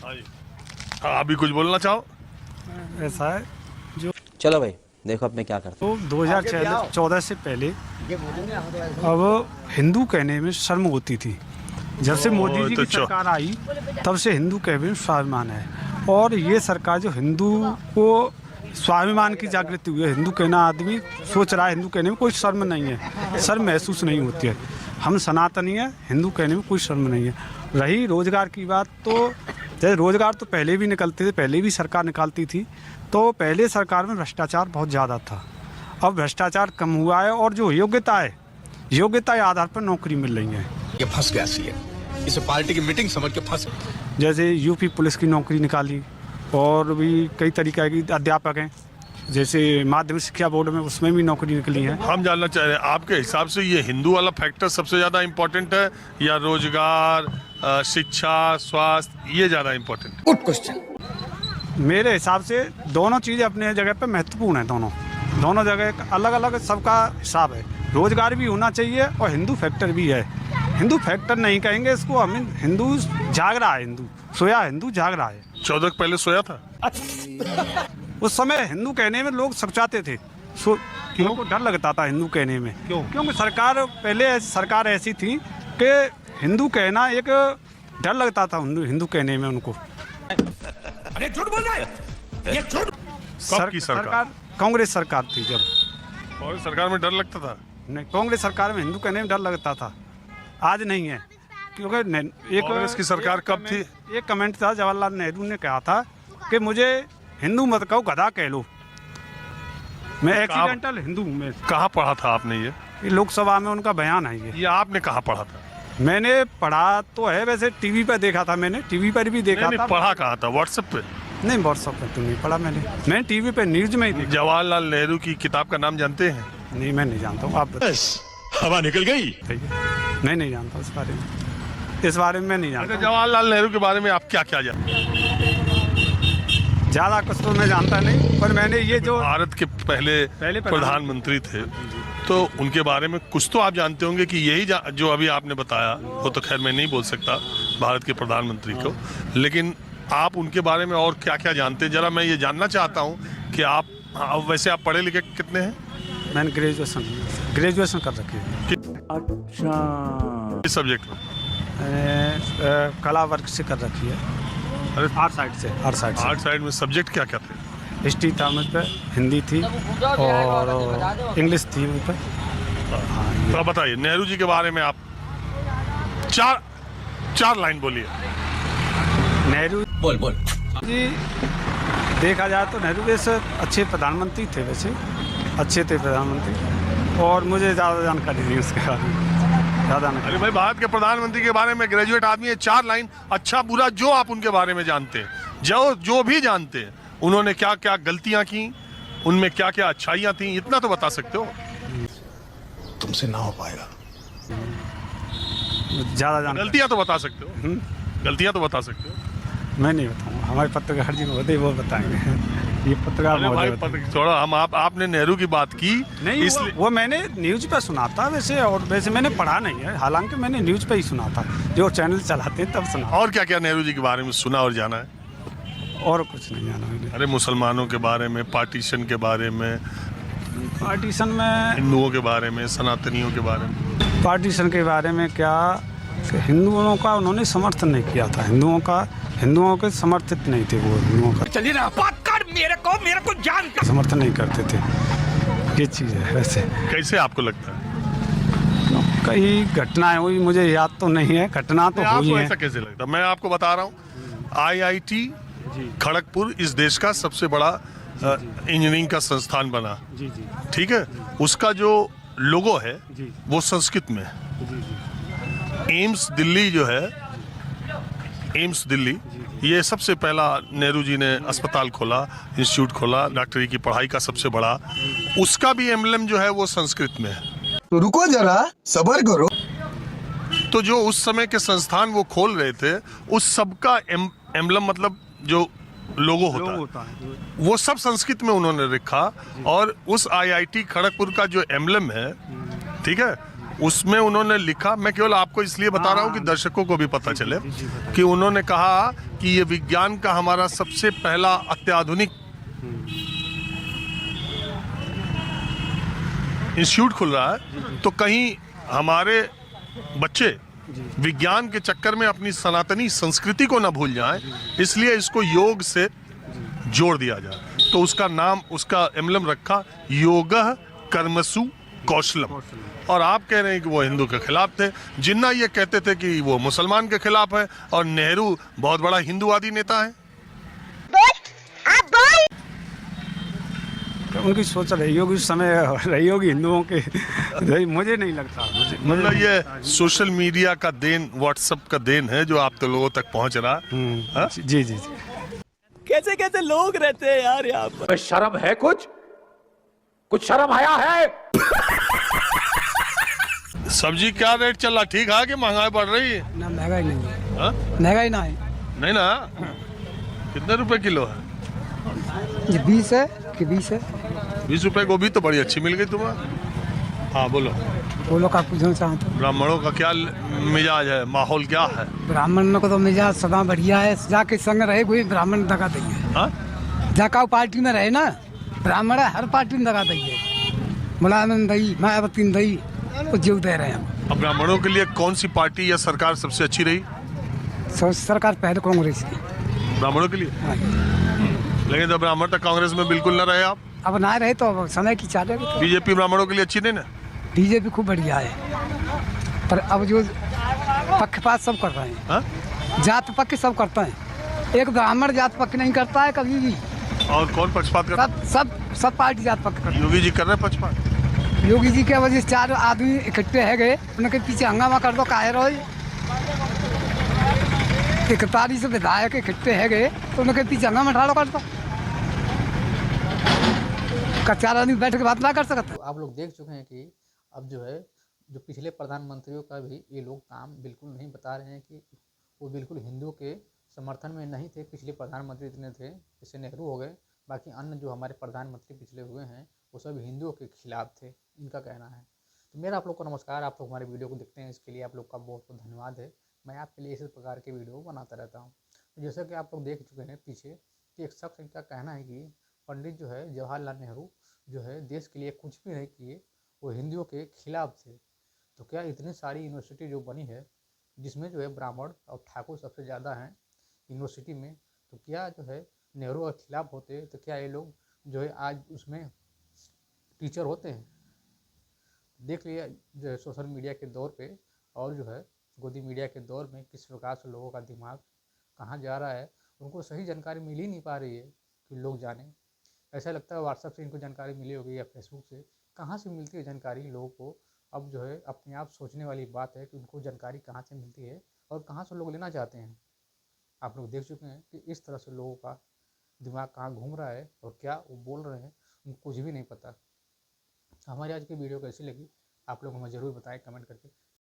हाँ, अभी कुछ बोलना चाहो? ऐसा है जो चलो भाई देखो अब मैं क्या करता हूँ। तो 2014 से पहले अब हिंदू कहने में शर्म होती थी। जब से मोदी जी की सरकार आई तब से हिंदू कहने में स्वाभिमान है, और ये सरकार जो हिंदू को स्वाभिमान की जागृति हुई है। हिंदू कहना आदमी सोच रहा है, हिंदू कहने में कोई शर्म नहीं है, शर्म महसूस नहीं होती है। हम सनातनी है, हिंदू कहने में कोई शर्म नहीं है। रही रोजगार की बात, तो जैसे रोजगार तो पहले भी निकलते थे, पहले भी सरकार निकालती थी, तो पहले सरकार में भ्रष्टाचार बहुत ज़्यादा था। अब भ्रष्टाचार कम हुआ है, और जो योग्यता है, योग्यता के आधार पर नौकरी मिल रही है। ये फंस गया सी है, इसे पार्टी की मीटिंग समझ के फंस। जैसे यूपी पुलिस की नौकरी निकाली, और भी कई तरीक़े की अध्यापक हैं, जैसे माध्यमिक शिक्षा बोर्ड में उसमें भी नौकरी निकली है। हम जानना चाह रहे हैं आपके हिसाब से ये हिंदू वाला फैक्टर सबसे ज़्यादा इम्पोर्टेंट है, या रोजगार, शिक्षा, स्वास्थ्य, ये ज़्यादा इम्पोर्टेंट है? Good question. मेरे हिसाब से दोनों चीज़ें अपने जगह पे महत्वपूर्ण हैं। दोनों जगह अलग अलग सबका हिसाब है। रोजगार भी होना चाहिए और हिंदू फैक्टर भी है। हिंदू फैक्टर नहीं कहेंगे इसको, हम हिंदू जाग रहा है, हिंदू सोया, हिंदू जाग रहा है। 14 पहले सोया था? उस समय हिंदू कहने में लोग सकचाते थे, लोगों को डर लगता था हिंदू कहने में। क्योंकि सरकार पहले सरकार ऐसी थी कि हिंदू कहना एक डर लगता था हिंदू कहने में उनको। अरे झूठ बोल रहा है ये झूठ। कब की सरकार? कांग्रेस सरकार थी जब। कांग्रेस सरकार में डर लगता था? नहीं, कांग्रेस सरकार में हिंदू कहने में डर लगता था, आज नहीं है। क्योंकि एक कांग्रेस की सरकार कब थी? एक कमेंट था, जवाहरलाल नेहरू ने कहा था कि मुझे हिंदू मत कहो, गधा कह लो, मैं एक्सीडेंटल हिंदू हूँ। मैं कहाँ पढ़ा था आपने ये? लोकसभा में उनका बयान है ये आपने कहाँ पढ़ा था? मैंने पढ़ा तो है, वैसे टीवी पर देखा था, मैंने टीवी पर भी देखा था। पढ़ा कहाँ था? व्हाट्सएप पे? नहीं, व्हाट्सएप पे तो नहीं पढ़ा मैंने टीवी पे न्यूज में ही देखा। जवाहरलाल नेहरू की किताब का नाम जानते हैं? नहीं, मैं नहीं जानता हूँ, आप हवा निकल गई। मैं नहीं जानता इस बारे में, इस बारे में नहीं जानता। जवाहरलाल नेहरू के बारे में आप क्या क्या जानते हैं? ज़्यादा कुछ तो मैं जानता नहीं, पर मैंने ये जो भारत के पहले प्रधानमंत्री थे, तो उनके बारे में कुछ तो आप जानते होंगे कि यही जो अभी आपने बताया, वो तो खैर मैं नहीं बोल सकता भारत के प्रधानमंत्री को, लेकिन आप उनके बारे में और क्या क्या जानते हैं, जरा मैं ये जानना चाहता हूँ कि आप वैसे आप पढ़े लिखे कितने हैं? मैंने ग्रेजुएशन कर रखी है। अच्छा, इस सब्जेक्ट में? कला वर्ग से कर रखी है। अरे आर्ट साइड में सब्जेक्ट क्या क्या थे? हिस्ट्री था मुझ पर, हिंदी थी और इंग्लिश थी मुझ पर। तो आप बताइए नेहरू जी के बारे में, आप चार लाइन बोलिए। नेहरू बोल जी, देखा जाए तो नेहरू वैसे अच्छे प्रधानमंत्री थे, वैसे अच्छे थे प्रधानमंत्री, और मुझे ज़्यादा जानकारी नहीं उसके बारे में, ज़्यादा नहीं। अरे भाई, भारत के प्रधानमंत्री के बारे में ग्रेजुएट आदमी है, 4 लाइन अच्छा बुरा जो आप उनके बारे में जानते हैं, जो भी जानते हैं, उन्होंने क्या क्या गलतियां की, उनमें क्या क्या अच्छाइयां थी, इतना तो बता सकते हो। तुमसे ना हो पाएगा। ज़्यादा गलतियां तो बता सकते हो, गलतियां तो बता सकते हो। मैं नहीं बताऊँगा, हमारे पत्रकार जी होते वो बताएंगे। ये पत्रकार थोड़ा हम आपने नेहरू की बात की नहीं, इसलिए वो मैंने न्यूज पे सुना था वैसे, और वैसे मैंने पढ़ा नहीं है, हालांकि मैंने न्यूज पे ही सुना था, जो चैनल चलाते हैं तब सुना। और क्या क्या नेहरू जी के बारे में सुना और जाना है? और कुछ नहीं जाना मैंने। अरे मुसलमानों के बारे में, पार्टीशन के बारे में, पार्टीशन में, हिंदुओं के बारे में, सनातनियों के बारे में। पार्टीशन के बारे में क्या, हिंदुओं का उन्होंने समर्थन नहीं किया था, हिंदुओं के समर्थित नहीं थे वो, हिंदुओं का चलिए ना बात कर, मेरे को जान कर समर्थन नहीं करते थे। ये चीज़ है। वैसे कैसे आपको लगता है? कई घटनाएं हुई, मुझे याद तो नहीं है, घटना तो हुई है। ऐसा कैसे लगता? मैं आपको बता रहा हूँ, IIT खड़गपुर इस देश का सबसे बड़ा इंजीनियरिंग का संस्थान बना, ठीक है, उसका जो लोगो है वो संस्कृत में है। एम्स दिल्ली जो है, एम्स दिल्ली, ये सबसे पहला नेहरू जी ने अस्पताल खोला, इंस्टीट्यूट खोला, डॉक्टरी की पढ़ाई का सबसे बड़ा, उसका भी एम्बलम जो है वो संस्कृत में है। तो रुको जरा, सब्र करो। तो जो उस समय के संस्थान वो खोल रहे थे, उस सबका एम्बलम मतलब जो लोगो होता है, वो सब संस्कृत में उन्होंने लिखा, और उस IIT खड़गपुर का जो एम्बलम है, ठीक है, उसमें उन्होंने लिखा, मैं केवल आपको इसलिए बता रहा हूँ कि दर्शकों को भी पता चले कि उन्होंने कहा कि ये विज्ञान का हमारा सबसे पहला अत्याधुनिक इंस्टीट्यूट खुल रहा है, तो कहीं हमारे बच्चे विज्ञान के चक्कर में अपनी सनातनी संस्कृति को ना भूल जाएं, इसलिए इसको योग से जोड़ दिया जाए। तो उसका नाम, उसका एम्बलम रखा योगः कर्मसु कौशलम। और आप कह रहे हैं कि वो हिंदू के खिलाफ थे। जिन्ना ये कहते थे कि वो मुसलमान के खिलाफ है, और नेहरू बहुत बड़ा हिंदूवादी नेता है। उनकी सोच रही होगी, उस समय रही होगी हिंदुओं के, मुझे नहीं लगता। मतलब ये सोशल मीडिया का देन, व्हाट्सएप का देन है जो आप तो लोगों तक पहुंच रहा। हाँ? जी जी जी। कैसे कैसे लोग रहते हैं यार यहाँ पर। शर्म है कुछ शर्म आया है। सब्जी क्या रेट चल रहा, ठीक है कि महंगाई बढ़ रही है? ना महंगाई नहीं है। हाँ? महंगाई ना है। नहीं ना, कितने रुपए किलो है? ये 20 है कि 20 है। 20 रुपए गोभी तो बड़ी अच्छी मिल गई तुम्हें। हाँ बोलो। बोलो का पूछना चाहते हो। ब्राह्मणों का क्या मिजाज है, माहौल क्या है? ब्राह्मण को तो मिजाज सदा बढ़िया है, जाके संग रहे कोई ब्राह्मण दगा देंगे। हाँ? जाका पार्टी में रहे ना ब्राह्मण है, हर पार्टी में दगा देंगे। मुलायम दई, मायावती दई, वो जीव दे रहे हैं। अब ब्राह्मणों के लिए कौन सी पार्टी या सरकार सबसे अच्छी रही? सरकार पहले कांग्रेस की। ब्राह्मणों के लिए? हाँ। लेकिन जब ब्राह्मण तक कांग्रेस में बिल्कुल न रहे आप। अब ना रहे तो अब समय की चाल है। बीजेपी ब्राह्मणों के लिए अच्छी नहीं ना? बीजेपी खूब बढ़िया है, पर अब जो पक्षपात सब कर रहे हैं। हाँ? जात पक्ष सब करते हैं, एक ब्राह्मण जात पक्ष नहीं करता है कभी भी। और कौन पक्षपात कर? सब पार्टी जात पक्ष करती योगी जी कर रहे हैं पक्षपात? है। योगी जी के वजह से 4 आदमी इकट्ठे है गए, उनके पीछे हंगामा कर दो काहे रोज। 41 विधायक इकट्ठे है गए तो उनके पीछे हंगामा ठाड़ो कर दो। चार आदमी बैठ के बात ना कर सकते। आप लोग देख चुके हैं कि अब जो है, जो पिछले प्रधानमंत्रियों का भी ये लोग काम बिल्कुल नहीं बता रहे हैं कि वो बिल्कुल हिंदुओं के समर्थन में नहीं थे। पिछले प्रधानमंत्री इतने थे, जैसे नेहरू हो गए, बाकी अन्य जो हमारे प्रधानमंत्री पिछले हुए हैं वो सब हिंदुओं के खिलाफ थे, इनका कहना है। तो मेरा आप लोग को नमस्कार, आप लोग हमारे वीडियो को देखते हैं, इसके लिए आप लोग का बहुत बहुत धन्यवाद है। मैं आपके लिए इसी प्रकार के वीडियो बनाता रहता हूँ। तो जैसा कि आप लोग देख चुके हैं पीछे कि एक शख्स इनका कहना है कि पंडित जो है जवाहरलाल नेहरू जो है देश के लिए कुछ भी नहीं किए, वो हिंदुओं के खिलाफ थे। तो क्या इतनी सारी यूनिवर्सिटी जो बनी है जिसमें जो है ब्राह्मण और ठाकुर सबसे ज़्यादा हैं यूनिवर्सिटी में, तो क्या जो है नेहरू के खिलाफ होते तो क्या ये लोग जो है आज उसमें टीचर होते हैं? देख लिया जो है सोशल मीडिया के दौर पे और जो है गोदी मीडिया के दौर में किस प्रकार से लोगों का दिमाग कहाँ जा रहा है, उनको सही जानकारी मिल ही नहीं पा रही है कि लोग जाने। ऐसा लगता है व्हाट्सएप से इनको जानकारी मिली होगी या फेसबुक से, कहाँ से मिलती है जानकारी लोगों को। अब जो है अपने आप सोचने वाली बात है कि उनको जानकारी कहाँ से मिलती है और कहाँ से लोग लेना चाहते हैं। आप लोग देख चुके हैं कि इस तरह से लोगों का दिमाग कहाँ घूम रहा है और क्या वो बोल रहे हैं उनको कुछ भी नहीं पता। हमारी आज की वीडियो कैसी लगी आप लोग हमें ज़रूर बताएं कमेंट करके।